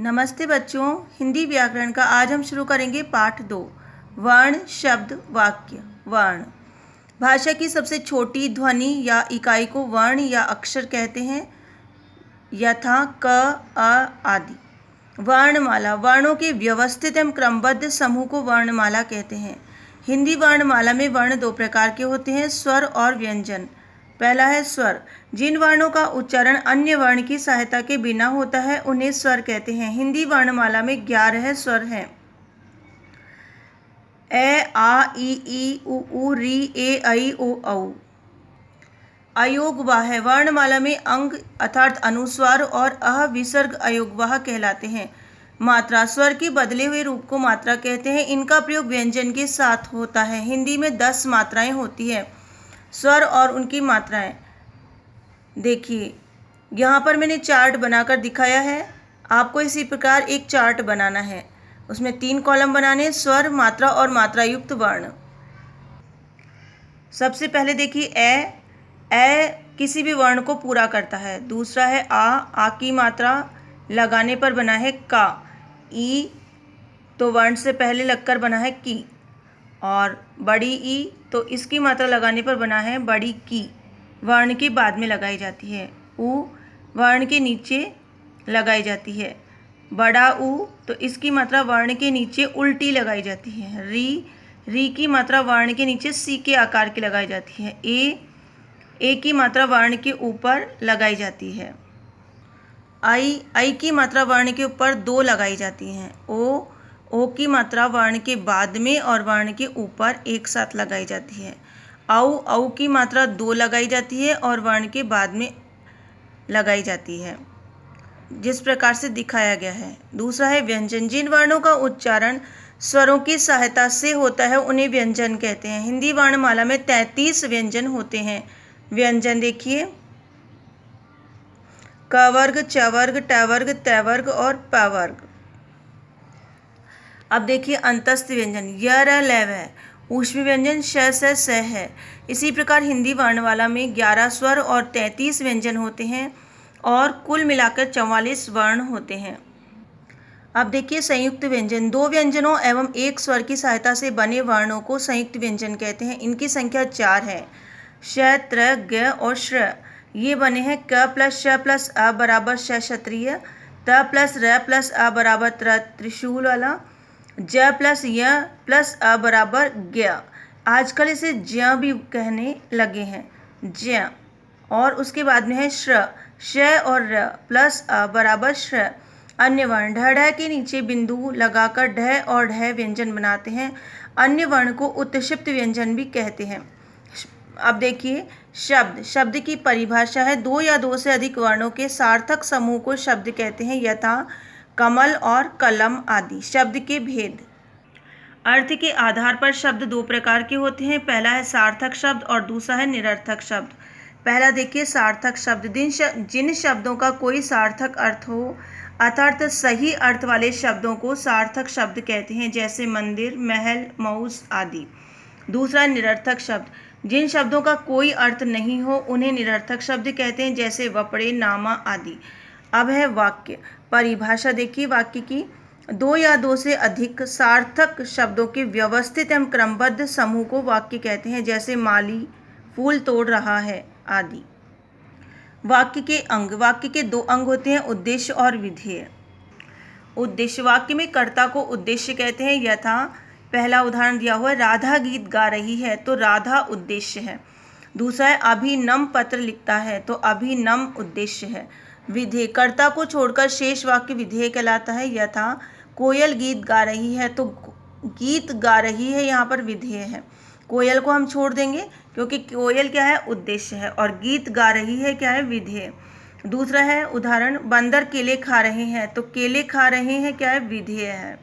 नमस्ते बच्चों, हिंदी व्याकरण का आज हम शुरू करेंगे पाठ 2 वर्ण, शब्द, वाक्य। वर्ण भाषा की सबसे छोटी ध्वनि या इकाई को वर्ण या अक्षर कहते हैं, यथा क, अ आदि। वर्णमाला वर्णों के व्यवस्थित एवं क्रमबद्ध समूह को वर्णमाला कहते हैं। हिंदी वर्णमाला में वर्ण दो प्रकार के होते हैं, स्वर और व्यंजन। पहला है स्वर। जिन वर्णों का उच्चारण अन्य वर्ण की सहायता के बिना होता है उन्हें स्वर कहते हैं। हिंदी वर्णमाला में 11 स्वर हैं। ए, आ, ई, उ, री, ए, ऐ, ओ, औ। अयोगवाह है। वर्णमाला में अंग अर्थात अनुस्वार और अह विसर्ग अयोगवाह कहलाते हैं। मात्रा स्वर के बदले हुए रूप को मात्रा कहते हैं। इनका प्रयोग व्यंजन के साथ होता है। हिंदी में 10 मात्राएं होती है। स्वर और उनकी मात्राएं देखिए, यहाँ पर मैंने चार्ट बनाकर दिखाया है। आपको इसी प्रकार एक चार्ट बनाना है। उसमें 3 कॉलम बनाने, स्वर, मात्रा और मात्रायुक्त वर्ण। सबसे पहले देखिए ए किसी भी वर्ण को पूरा करता है। दूसरा है आ की मात्रा लगाने पर बना है का। ई तो वर्ण से पहले लगकर बना है की, और बड़ी ई तो इसकी मात्रा लगाने पर बना है बड़ी की, वर्ण के बाद में लगाई जाती है। उ वर्ण के नीचे लगाई जाती है। बड़ा उ तो इसकी मात्रा वर्ण के नीचे उल्टी लगाई जाती है। री की मात्रा वर्ण के नीचे सी के आकार की लगाई जाती है। ए की मात्रा वर्ण के ऊपर लगाई जाती है। आई की मात्रा वर्ण के ऊपर 2 लगाई जाती हैं। ओ की मात्रा वर्ण के बाद में और वर्ण के ऊपर एक साथ लगाई जाती है। औ की मात्रा 2 लगाई जाती है और वर्ण के बाद में लगाई जाती है, जिस प्रकार से दिखाया गया है। दूसरा है व्यंजन। जिन वर्णों का उच्चारण स्वरों की सहायता से होता है उन्हें व्यंजन कहते हैं। हिंदी वर्णमाला में 33 व्यंजन होते हैं। व्यंजन देखिए, क वर्ग, च वर्ग, ट वर्ग, त वर्ग और प वर्ग। अब देखिए अंतस्थ व्यंजन, य, र, ल, व। ऊष्मी व्यंजन श, स है। इसी प्रकार हिंदी वर्णमाला में 11 स्वर और 33 व्यंजन होते हैं और कुल मिलाकर 44 वर्ण होते हैं। अब देखिए संयुक्त व्यंजन। 2 व्यंजनों एवं 1 स्वर की सहायता से बने वर्णों को संयुक्त व्यंजन कहते हैं। इनकी संख्या 4 है। श, त्र, ग और श्र। ये बने हैं क प्लस श प्लस अ बराबर श क्षत्रिय, त प्लस र प्लस अ बराबर त्रिशूल वाला, ज प्लस य प्लस अ बराबर ज्ञ। आजकल इसे ज्ञ भी कहने लगे हैं, ज्ञ। और उसके बाद में है श्र, श और र प्लस अ बराबर श्र। अन्य वर्ण ढ के नीचे बिंदु लगाकर ढ और ढ व्यंजन बनाते हैं। अन्य वर्ण को उत्क्षिप्त व्यंजन भी कहते हैं। अब देखिए शब्द की परिभाषा है 2 या 2 से अधिक वर्णों के सार्थक समूह को शब्द कहते हैं, यथा कमल और कलम आदि। शब्द के भेद। अर्थ के आधार पर शब्द 2 प्रकार के होते हैं। पहला है सार्थक शब्द और दूसरा है निरर्थक शब्द। पहला देखिए सार्थक शब्द। जिन शब्दों का कोई सार्थक अर्थ हो अर्थात सही अर्थ वाले शब्दों को सार्थक शब्द कहते हैं, जैसे मंदिर, महल, मऊस आदि। दूसरा निरर्थक शब्द। जिन शब्दों का कोई अर्थ नहीं हो उन्हें निरर्थक शब्द कहते हैं, जैसे वपड़े, नामा आदि। अब है वाक्य। परिभाषा देखिए वाक्य की, 2 या 2 से अधिक सार्थक शब्दों के व्यवस्थित एवं क्रमबद्ध समूह को वाक्य कहते हैं, जैसे माली फूल तोड़ रहा है आदि। वाक्य के अंग। वाक्य के 2 अंग होते हैं, उद्देश्य और विधेय। उद्देश्य। वाक्य में कर्ता को उद्देश्य कहते हैं, यथा पहला उदाहरण दिया हुआ है, राधा गीत गा रही है तो राधा उद्देश्य है। दूसरा है अभिनम पत्र लिखता है तो अभिनम उद्देश्य है। विधेय। कर्ता को छोड़कर शेष वाक्य विधेय कहलाता है, यथा कोयल गीत गा रही है तो गीत गा रही है यहाँ पर विधेय है। कोयल को हम छोड़ देंगे क्योंकि कोयल क्या है, उद्देश्य है, और गीत गा रही है क्या है, विधेय। दूसरा है उदाहरण, बंदर केले खा रहे हैं तो केले खा रहे हैं क्या है, विधेय है।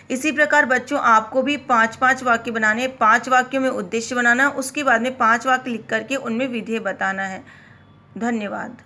इसी प्रकार बच्चों आपको भी 5-5 वाक्य बनाने, 5 वाक्यों में उद्देश्य बनाना, उसके बाद में 5 वाक्य लिख करके उनमें विधेय बताना है। धन्यवाद।